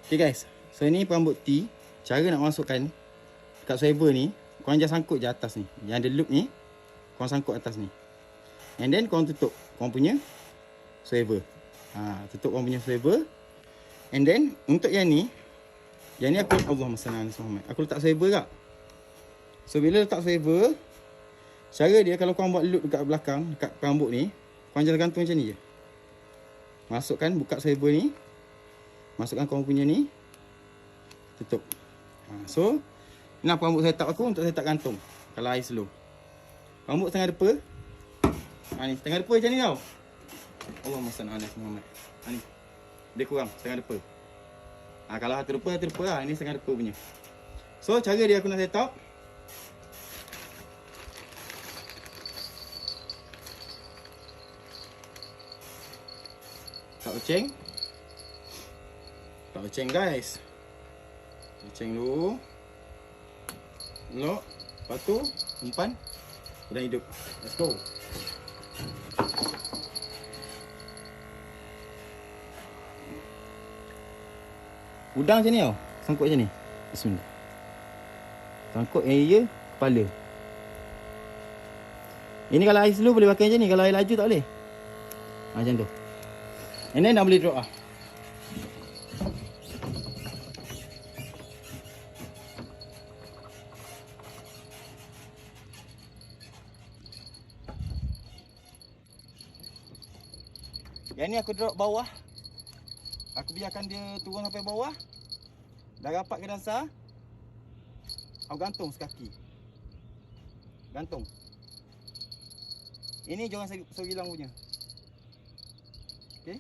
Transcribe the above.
Okay guys, so ni perambut T. Cara nak masukkan dekat swivel ni, korang just sangkut je atas ni. Yang ada loop ni, korang sangkut atas ni. And then korang tutup korang punya swivel. Tutup korang punya swivel. And then untuk yang ni aku Allahumma salli ala Muhammad. Aku letak swivel tak. So bila letak swivel, cara dia kalau korang buat loop dekat belakang, dekat perambut ni, korang just gantung macam ni je. Masukkan, buka swivel ni. Masukkan korang punya ni. Tutup. So ni perambut setup aku untuk setup gantung kalau air slow. Rambut setengah depa. Ni setengah depa macam ni tau. Allahumma salli ala Muhammad. Ni. Dia kurang setengah depa. Kalau satu depa lah. Ini setengah depa punya. So cara dia aku nak setup. Tak oceng. Tak oceng guys. Oceng dulu. Lock. Lepas tu umpan. Udang hidup. Let's go. Udang macam ni tau. Sangkut macam ni. Bismillah. Sangkut area kepala. Ini kalau air slow boleh pakai macam ni. Kalau air laju tak boleh. Macam tu. And then dah boleh drop lah. Yang ni aku drop bawah. Aku biarkan dia turun sampai bawah. Dah rapat ke dasar. Aku gantung sekaki. Gantung. Ini jangan segilang punya. Okay.